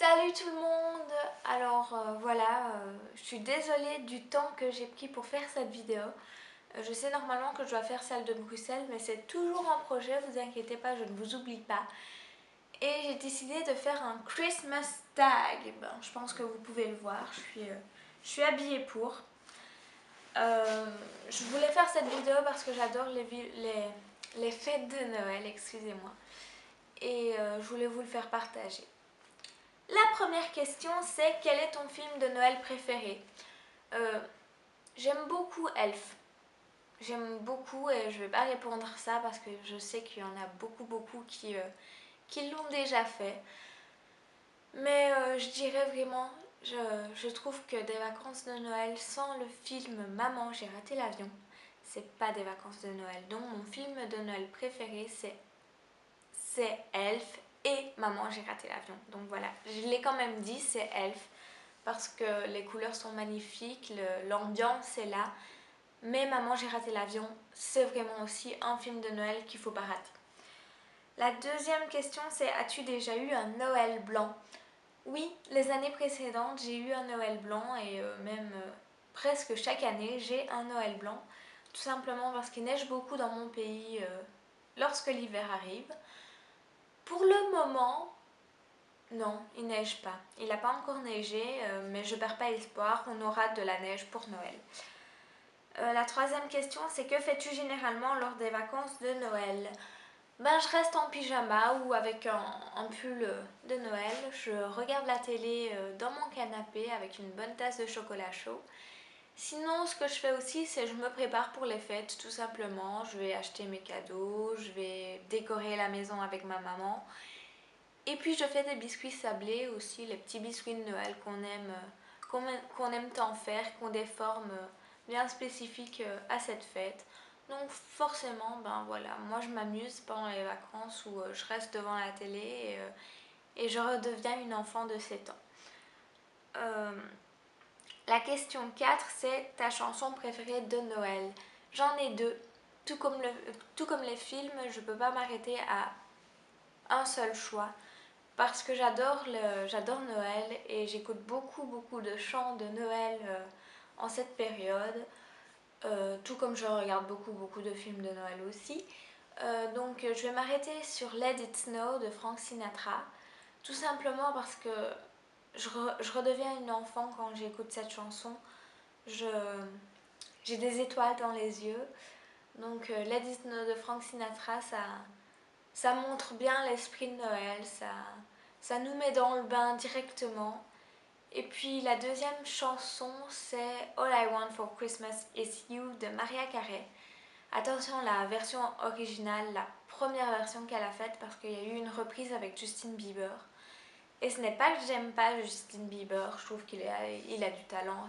Salut tout le monde. Alors voilà, je suis désolée du temps que j'ai pris pour faire cette vidéo. Je sais normalement que je dois faire celle de Bruxelles, mais c'est toujours un projet, vous inquiétez pas, je ne vous oublie pas. Et j'ai décidé de faire un Christmas tag. Je pense que vous pouvez le voir, je suis habillée pour. Je voulais faire cette vidéo parce que j'adore les fêtes de Noël, excusez-moi. Et je voulais vous le faire partager. La première question, c'est quel est ton film de Noël préféré? Euh, J'aime beaucoup Elf. J'aime beaucoup et je vais pas répondre ça parce que je sais qu'il y en a beaucoup qui l'ont déjà fait. Mais je dirais vraiment, je trouve que des vacances de Noël sans le film Maman, j'ai raté l'avion, c'est pas des vacances de Noël. Donc mon film de Noël préféré, c'est Elf et Maman, j'ai raté l'avion. Donc voilà, je l'ai quand même dit, c'est Elf parce que les couleurs sont magnifiques, l'ambiance est là. Mais Maman, j'ai raté l'avion, c'est vraiment aussi un film de Noël qu'il faut pas rater. La deuxième question, c'est as-tu déjà eu un Noël blanc? Oui, les années précédentes, j'ai eu un Noël blanc et même presque chaque année, j'ai un Noël blanc. Tout simplement parce qu'il neige beaucoup dans mon pays lorsque l'hiver arrive. Pour le moment, non, il neige pas. Il n'a pas encore neigé, mais je perds pas espoir, on aura de la neige pour Noël. La troisième question, c'est que fais-tu généralement lors des vacances de Noël? Je reste en pyjama ou avec un pull de Noël. Je regarde la télé dans mon canapé avec une bonne tasse de chocolat chaud. Sinon, ce que je fais aussi, c'est que je me prépare pour les fêtes, tout simplement. Je vais acheter mes cadeaux, je vais décorer la maison avec ma maman. Et puis je fais des biscuits sablés aussi, les petits biscuits de Noël qu'on aime tant faire, qui ont des formes bien spécifiques à cette fête. Donc forcément, voilà, moi je m'amuse pendant les vacances où je reste devant la télé et je redeviens une enfant de 7 ans. La question 4, c'est ta chanson préférée de Noël. J'en ai deux. Tout comme les films, je ne peux pas m'arrêter à un seul choix. Parce que j'adore Noël et j'écoute beaucoup de chants de Noël en cette période. Tout comme je regarde beaucoup de films de Noël aussi. Donc je vais m'arrêter sur Let It Snow de Frank Sinatra. Tout simplement parce que je redeviens une enfant quand j'écoute cette chanson. J'ai des étoiles dans les yeux. Donc Let It Snow de Frank Sinatra, ça montre bien l'esprit de Noël, ça nous met dans le bain directement. Et puis la deuxième chanson, c'est All I Want for Christmas Is You de Mariah Carey. Attention, la version originale, la première version qu'elle a faite, parce qu'il y a eu une reprise avec Justin Bieber. Et ce n'est pas que j'aime pas Justin Bieber, je trouve il a du talent,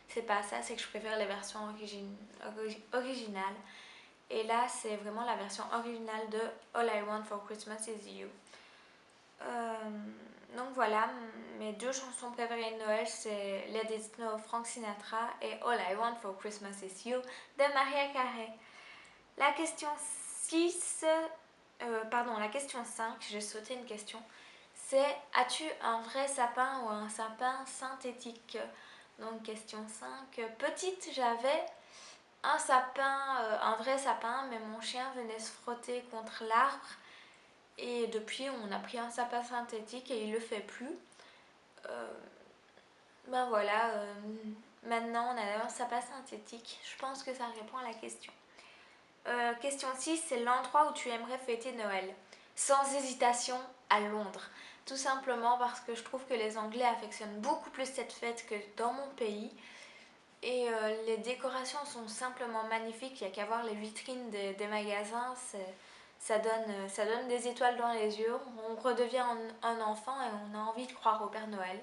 c'est pas ça, c'est que je préfère les versions originales. Et là, c'est vraiment la version originale de All I Want for Christmas Is You. Donc voilà, mes deux chansons préférées de Noël, c'est Let It Snow Frank Sinatra et All I Want for Christmas Is You de Mariah Carey. La question 6, la question 5, j'ai sauté une question, c'est as-tu un vrai sapin ou un sapin synthétique? Donc question 5, petite j'avais un sapin, un vrai sapin, mais mon chien venait se frotter contre l'arbre et depuis on a pris un sapin synthétique et il le fait plus. Euh, voilà, maintenant on a un sapin synthétique. Je pense que ça répond à la question. Question 6, c'est l'endroit où tu aimerais fêter Noël. Sans hésitation, à Londres. Tout simplement parce que je trouve que les Anglais affectionnent beaucoup plus cette fête que dans mon pays. Et les décorations sont simplement magnifiques, il n'y a qu'à voir les vitrines des magasins, ça donne des étoiles dans les yeux, on redevient un enfant et on a envie de croire au Père Noël.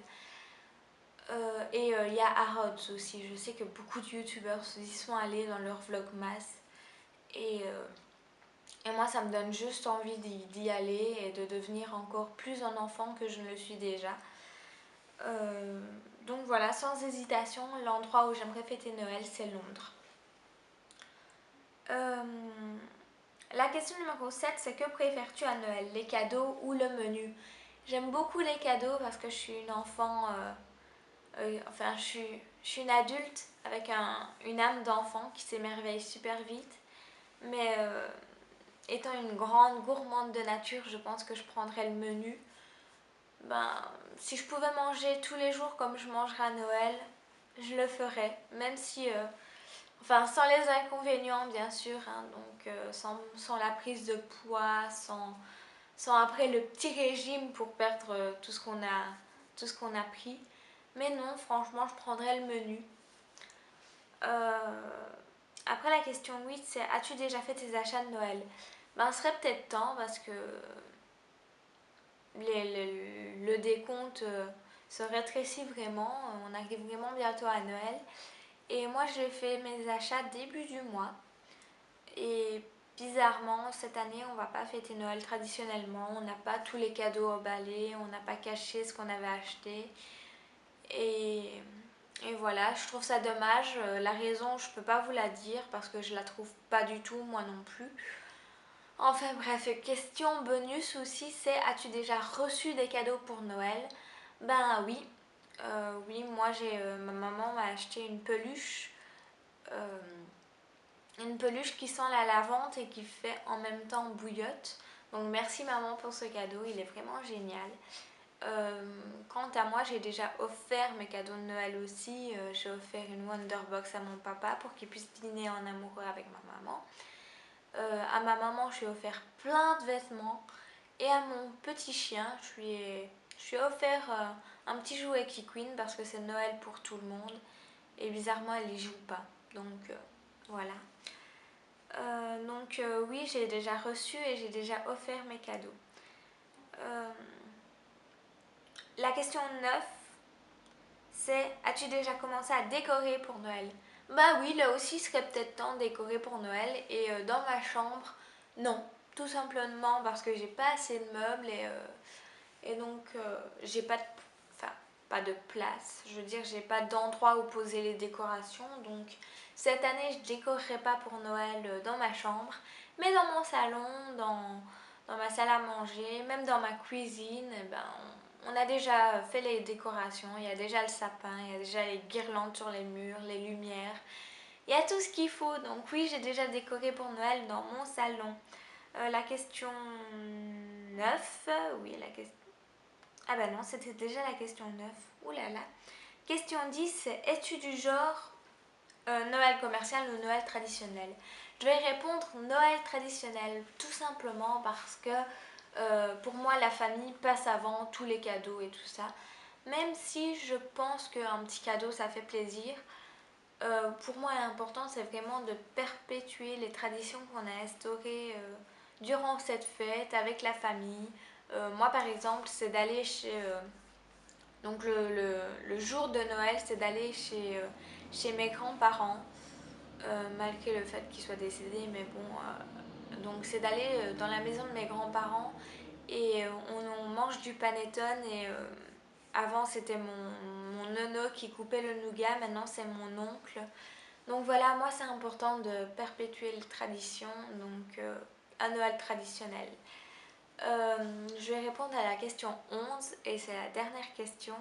Il y a Harrods aussi, je sais que beaucoup de youtubeurs y sont allés dans leur vlogmas et moi ça me donne juste envie d'y aller et de devenir encore plus un enfant que je ne le suis déjà. Donc voilà, sans hésitation, l'endroit où j'aimerais fêter Noël, c'est Londres. La question numéro 7, c'est que préfères-tu à Noël, les cadeaux ou le menu? J'aime beaucoup les cadeaux parce que je suis une enfant, enfin je suis une adulte avec une âme d'enfant qui s'émerveille super vite. Mais étant une grande gourmande de nature, je pense que je prendrais le menu. Ben, si je pouvais manger tous les jours comme je mangerais à Noël, je le ferais. Même si, enfin, sans les inconvénients bien sûr, hein, donc sans la prise de poids, sans après le petit régime pour perdre tout ce qu'on a pris. Mais non, franchement, je prendrais le menu. Après la question 8, c'est as-tu déjà fait tes achats de Noël? Ben, ce serait peut-être temps parce que le décompte se rétrécit vraiment. On arrive vraiment bientôt à Noël. Et moi, j'ai fait mes achats début du mois. Et bizarrement, cette année, on va pas fêter Noël traditionnellement. On n'a pas tous les cadeaux emballés. On n'a pas caché ce qu'on avait acheté. Et, et voilà, je trouve ça dommage. La raison, je peux pas vous la dire parce que je la trouve pas du tout, moi non plus. Enfin bref, question bonus aussi, c'est as-tu déjà reçu des cadeaux pour Noël? Ben oui, oui, moi ma maman m'a acheté euh, une peluche qui sent la lavande et qui fait en même temps bouillotte. Donc merci maman pour ce cadeau, il est vraiment génial. Quant à moi, j'ai déjà offert mes cadeaux de Noël aussi. J'ai offert une Wonderbox à mon papa pour qu'il puisse dîner en amoureux avec ma maman. À ma maman, je lui ai offert plein de vêtements. Et à mon petit chien, je lui ai offert un petit jouet Kikwin parce que c'est Noël pour tout le monde. Et bizarrement, elle y joue pas. Donc voilà. Oui, j'ai déjà reçu et j'ai déjà offert mes cadeaux. La question 9, c'est as-tu déjà commencé à décorer pour Noël? Bah oui, là aussi, il serait peut-être temps de décorer pour Noël. Et dans ma chambre, non. Tout simplement parce que j'ai pas assez de meubles et donc j'ai pas de, enfin, pas de place. Je veux dire, j'ai pas d'endroit où poser les décorations. Donc cette année, je décorerai pas pour Noël dans ma chambre, mais dans mon salon, dans ma salle à manger, même dans ma cuisine, eh ben, on a déjà fait les décorations. Il y a déjà le sapin, il y a déjà les guirlandes sur les murs, les lumières. Il y a tout ce qu'il faut. Donc oui, j'ai déjà décoré pour Noël dans mon salon. La question 9, oui, la question... Ah bah non, c'était déjà la question 9. Ouh là là. Question 10, es-tu du genre Noël commercial ou Noël traditionnel? Je vais répondre Noël traditionnel, tout simplement parce que pour moi, la famille passe avant tous les cadeaux et tout ça. Même si je pense qu'un petit cadeau, ça fait plaisir, pour moi, l'important, c'est vraiment de perpétuer les traditions qu'on a instaurées durant cette fête avec la famille. Moi, par exemple, c'est d'aller chez... donc le jour de Noël, c'est d'aller chez mes grands-parents, malgré le fait qu'ils soient décédés, mais bon... donc c'est d'aller dans la maison de mes grands-parents et on mange du panettone et avant c'était mon nono qui coupait le nougat, maintenant c'est mon oncle. Donc voilà, moi c'est important de perpétuer les traditions, donc un Noël traditionnel. Je vais répondre à la question 11 et c'est la dernière question.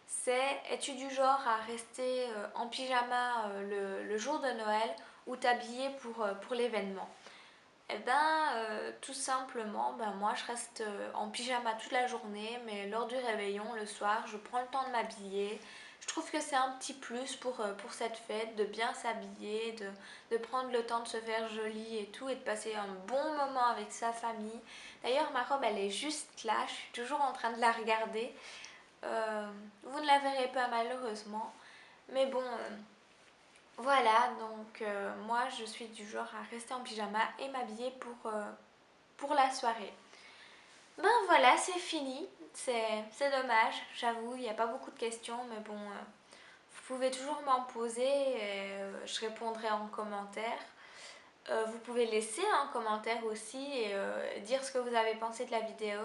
C'est es-tu du genre à rester en pyjama le jour de Noël ou t'habiller pour l'événement? Eh ben, tout simplement, ben moi je reste en pyjama toute la journée, mais lors du réveillon, le soir, je prends le temps de m'habiller. Je trouve que c'est un petit plus pour cette fête, de bien s'habiller, de prendre le temps de se faire joli et tout, et de passer un bon moment avec sa famille. D'ailleurs, ma robe, elle est juste là, je suis toujours en train de la regarder. Vous ne la verrez pas malheureusement, mais bon... voilà, donc moi je suis du genre à rester en pyjama et m'habiller pour la soirée. Ben voilà, c'est fini. C'est dommage, j'avoue, il n'y a pas beaucoup de questions, mais bon, vous pouvez toujours m'en poser et je répondrai en commentaire. Vous pouvez laisser un commentaire aussi et dire ce que vous avez pensé de la vidéo.